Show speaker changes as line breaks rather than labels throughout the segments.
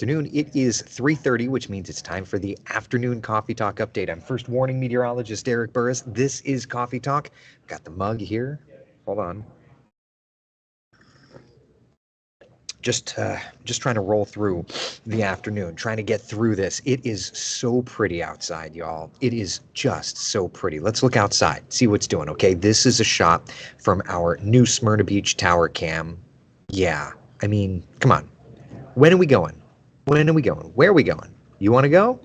afternoon. It is 3:30, which means it's time for the afternoon Coffee Talk update. I'm first warning meteorologist Eric Burris. This is Coffee Talk. Got the mug here. Hold on. Just trying to roll through the afternoon, trying to get through this. It is so pretty outside, y'all. It is just so pretty. Let's look outside, see what's doing, okay? This is a shot from our new Smyrna Beach tower cam. Yeah, I mean, come on. When are we going? When are we going? Where are we going? You want to go?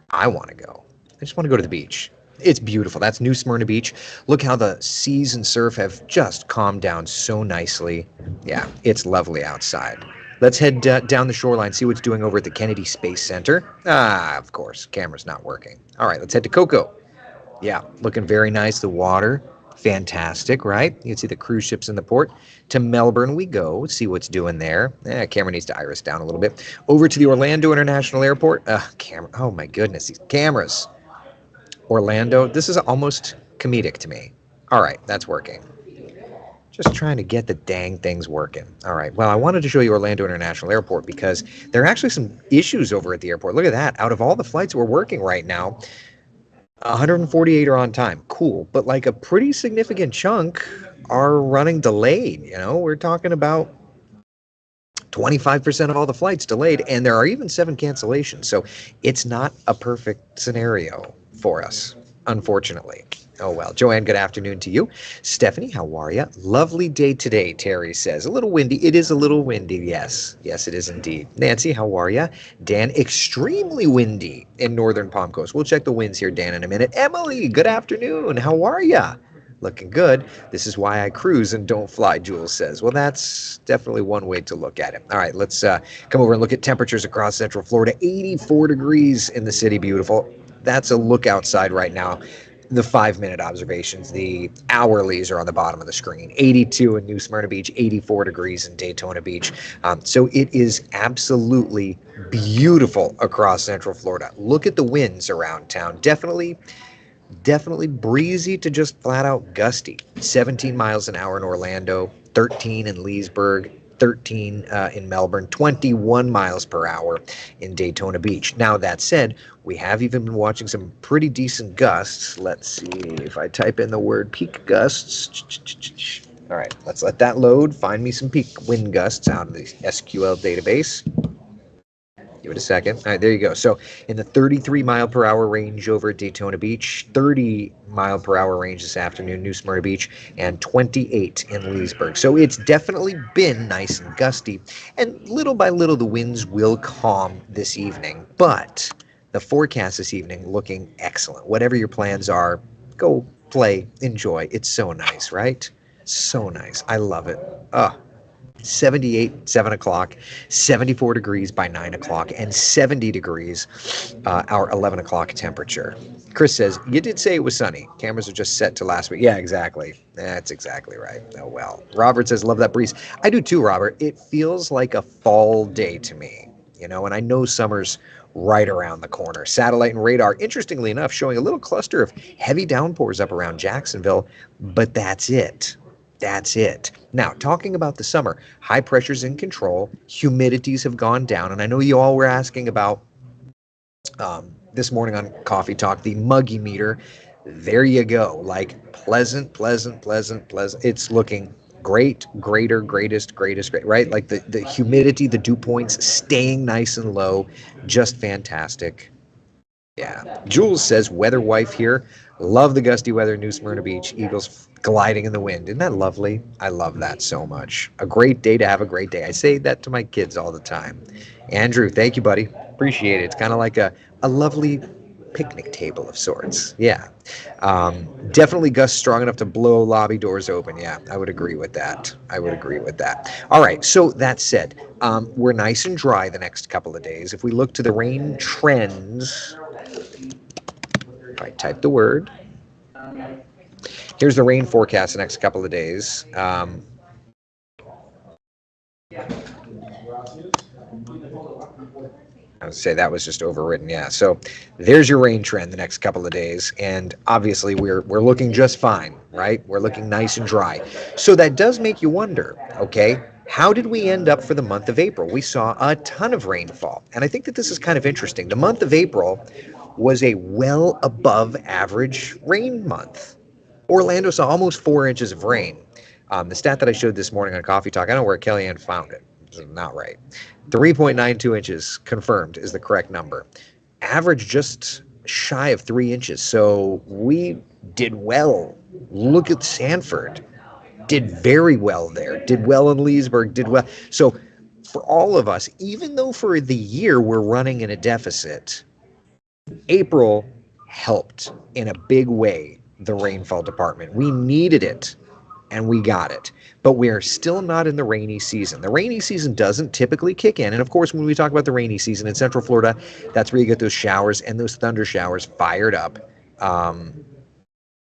I want to go. I just want to go to the beach. It's beautiful. That's New Smyrna Beach. Look how the seas and surf have just calmed down so nicely. Yeah, it's lovely outside. Let's head down the shoreline, see what's doing over at the Kennedy Space Center. Ah, of course, camera's not working. All right, let's head to Cocoa. Yeah, looking very nice. The water, fantastic, right? You can see the cruise ships in the port. To Melbourne we go, see what's doing there. Camera needs to iris down a little bit. Over to the Orlando International Airport. Camera, oh my goodness, these cameras. Orlando, this is almost comedic to me. All right, that's working. Just trying to get the dang things working. All right, well, I wanted to show you Orlando International Airport because there are actually some issues over at the airport. Look at that. Out of all the flights we're working right now, 148 are on time. Cool. But like a pretty significant chunk are running delayed. You know, we're talking about 25% of all the flights delayed, and there are even 7 cancellations. So it's not a perfect scenario for us, unfortunately. Oh, well. Joanne, good afternoon to you. Stephanie, how are you? Lovely day today, Terry says. A little windy. It is a little windy, yes. Yes, it is indeed. Nancy, how are you? Dan, extremely windy in northern Palm Coast. We'll check the winds here, Dan, in a minute. Emily, good afternoon. How are you? Looking good. This is why I cruise and don't fly, Jules says. Well, that's definitely one way to look at it. All right, let's come over and look at temperatures across Central Florida. 84 degrees in the city. Beautiful. That's a look outside right now. The 5-minute observations, the hourlies are on the bottom of the screen. 82 in New Smyrna Beach, 84 degrees in Daytona Beach. So it is absolutely beautiful across Central Florida. Look at the winds around town. Definitely breezy to just flat out gusty. 17 miles an hour in Orlando, 13 in Leesburg, 13 in Melbourne, 21 miles per hour in Daytona Beach. Now, that said, we have even been watching some pretty decent gusts. Let's see if I type in the word peak gusts. All right, let's let that load. Find me some peak wind gusts out of the SQL database. Give it a second. All right, there you go. So in the 33 mile per hour range over at Daytona Beach, 30 mile per hour range this afternoon, New Smyrna Beach, and 28 in Leesburg. So it's definitely been nice and gusty, and little by little the winds will calm this evening. But the forecast this evening looking excellent. Whatever your plans are, go play, enjoy. It's so nice, right? So nice. I love it. 78, 7 o'clock, 74 degrees by 9 o'clock, and 70 degrees our 11 o'clock temperature. Chris says, you did say it was sunny. Cameras are just set to last week. Yeah, exactly. That's exactly right. Oh, well. Robert says, love that breeze. I do too, Robert. It feels like a fall day to me, you know, and I know summer's right around the corner. Satellite and radar, interestingly enough, showing a little cluster of heavy downpours up around Jacksonville, but that's it. That's it. Now, talking about the summer, high pressure's in control, humidities have gone down, and I know you all were asking about this morning on Coffee Talk, the muggy meter. There you go. Like pleasant. It's looking great, greater, greatest, great, right? Like the humidity, the dew points staying nice and low, just fantastic. Yeah. Jules says, weather wife here. Love the gusty weather in New Smyrna Beach. Eagles gliding in the wind. Isn't that lovely? I love that so much. A great day to have a great day. I say that to my kids all the time. Andrew, thank you, buddy. Appreciate it. It's kind of like a lovely picnic table of sorts. Yeah. Definitely gusts strong enough to blow lobby doors open. Yeah, I would agree with that. All right. So that said, we're nice and dry the next couple of days. If we look to the rain trends, I type the word. Here's the rain forecast the next couple of days. I would say that was just overwritten. Yeah. So there's your rain trend the next couple of days. And obviously we're looking just fine, right? We're looking nice and dry. So that does make you wonder, okay, How did we end up for the month of April? We saw a ton of rainfall. And I think that this is kind of interesting. The month of April was a well above average rain month. Orlando saw almost 4 inches of rain. The stat that I showed this morning on Coffee Talk, I don't know where Kellyanne found it. It's not right. 3.92 inches confirmed is the correct number. Average just shy of 3 inches. So we did well. Look at Sanford. Did very well there. Did well in Leesburg. Did well. So for all of us, even though for the year we're running in a deficit, April helped in a big way the rainfall department. We needed it and we got it. But we are still not in the rainy season. The rainy season doesn't typically kick in. And of course, when we talk about the rainy season in Central Florida, that's where you get those showers and those thunder showers fired up.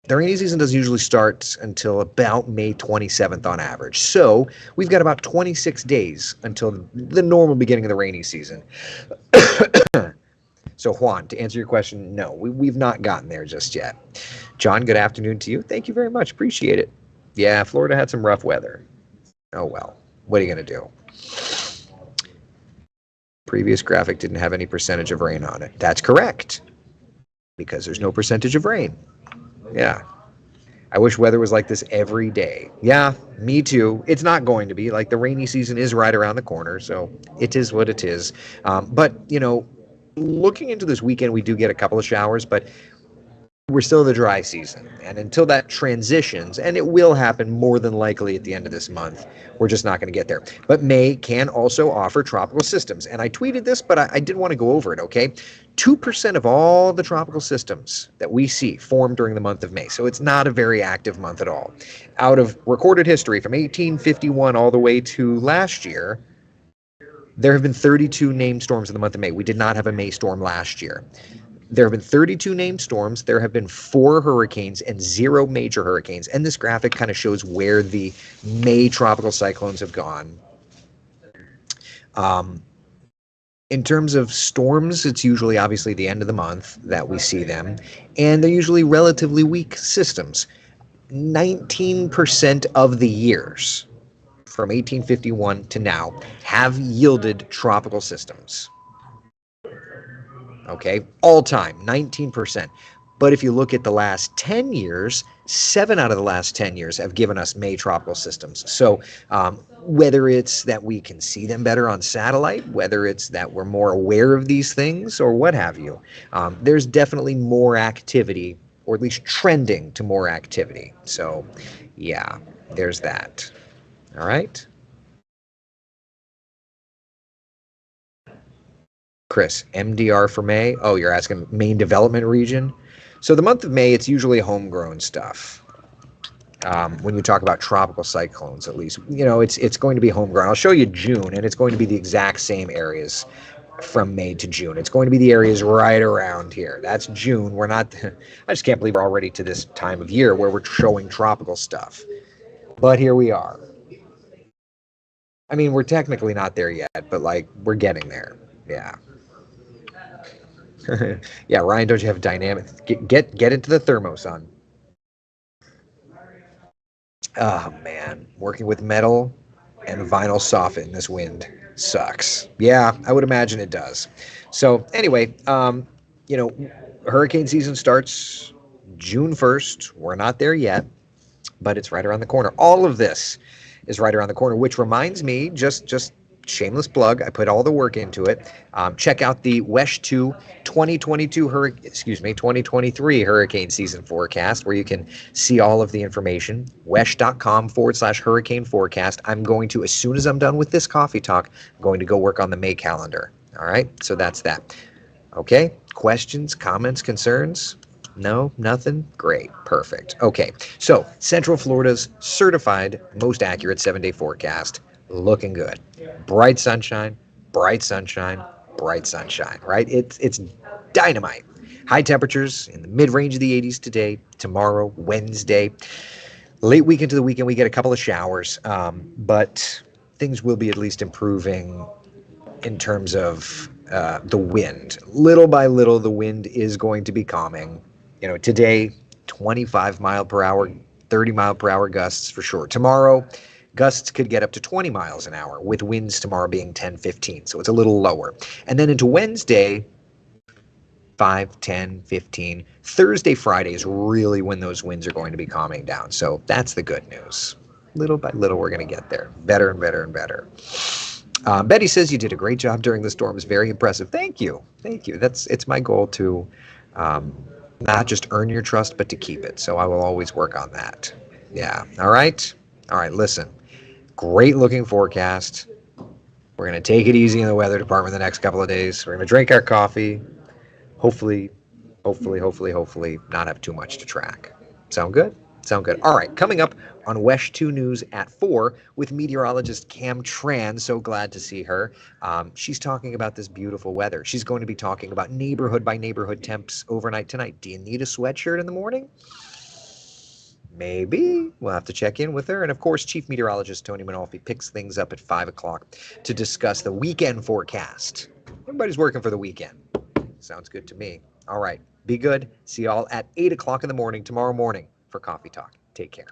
The rainy season doesn't usually start until about May 27th on average. So we've got about 26 days until the normal beginning of the rainy season. So Juan, to answer your question, no, we've not gotten there just yet. John, good afternoon to you. Thank you very much. Appreciate it. Yeah, Florida had some rough weather. Oh, well, what are you going to do? Previous graphic didn't have any percentage of rain on it. That's correct, because there's no percentage of rain. Yeah. I wish weather was like this every day. Yeah, me too. It's not going to be. Like, the rainy season is right around the corner, so it is what it is. But, you know, looking into this weekend, we do get a couple of showers, but we're still in the dry season. And until that transitions, and it will happen more than likely at the end of this month, we're just not going to get there. But May can also offer tropical systems. And I tweeted this, but I did want to go over it, okay? 2% of all the tropical systems that we see form during the month of May. So it's not a very active month at all. Out of recorded history from 1851 all the way to last year, there have been 32 named storms in the month of May. We did not have a May storm last year. There have been 32 named storms. There have been 4 hurricanes and 0 major hurricanes. And this graphic kind of shows where the May tropical cyclones have gone. In terms of storms, it's usually obviously the end of the month that we see them. And they're usually relatively weak systems. 19% of the years from 1851 to now have yielded tropical systems. Okay, all time, 19%. But if you look at the last 10 years, 7 out of the last 10 years have given us May tropical systems. So whether it's that we can see them better on satellite, whether it's that we're more aware of these things, or what have you, there's definitely more activity, or at least trending to more activity. So yeah, there's that. All right. Chris, MDR for May? Oh, you're asking main development region? So the month of May, it's usually homegrown stuff. When you talk about tropical cyclones, at least, you know, it's going to be homegrown. I'll show you June, and it's going to be the exact same areas from May to June. It's going to be the areas right around here. That's June. We're not, I just can't believe we're already to this time of year where we're showing tropical stuff. But here we are. I mean, we're technically not there yet, but like, we're getting there. Yeah. Yeah, Ryan, don't you have dynamic? Get into the thermo, son. Oh man, working with metal and vinyl soffit in this wind sucks. Yeah, I would imagine it does. So anyway, you know, hurricane season starts June 1st. We're not there yet, but it's right around the corner. All of this is right around the corner, which reminds me, just shameless plug, I put all the work into it. Check out the WESH 2 2023 hurricane season forecast, where you can see all of the information. WESH.com/hurricane forecast. I'm going to, as soon as I'm done with this coffee talk, I'm going to go work on the May calendar. All right, so that's that. Okay, questions, comments, concerns? No, nothing? Great, perfect. Okay, so Central Florida's certified most accurate 7-day forecast. Looking good. Bright sunshine, bright sunshine, bright sunshine, right? It's dynamite. High temperatures in the mid-range of the 80s today, tomorrow, Wednesday. Late week into the weekend, we get a couple of showers, but things will be at least improving in terms of the wind. Little by little, the wind is going to be calming. You know, today, 25 mile per hour, 30 mile per hour gusts for sure. Tomorrow, Gusts could get up to 20 miles an hour, with winds tomorrow being 10-15, so it's a little lower. And then into Wednesday, 5, 10, 15. Thursday, Friday is really when those winds are going to be calming down. So that's the good news. Little by little, we're going to get there. Better and better and better. Betty says you did a great job during the storms. Very impressive. Thank you. Thank you. It's my goal to not just earn your trust, but to keep it. So I will always work on that. Yeah. All right. All right. Listen, great looking forecast. We're going to take it easy in the weather department the next couple of days. We're going to drink our coffee. Hopefully, not have too much to track. Sound good? Sound good. All right, coming up on WESH 2 News at 4 with meteorologist Cam Tran. So glad to see her. She's talking about this beautiful weather. She's going to be talking about neighborhood by neighborhood temps overnight tonight. Do you need a sweatshirt in the morning? Maybe. We'll have to check in with her. And of course, Chief Meteorologist Tony Manolfi picks things up at 5 o'clock to discuss the weekend forecast. Everybody's working for the weekend. Sounds good to me. All right. Be good. See y'all at 8 o'clock in the morning tomorrow morning for Coffee Talk. Take care.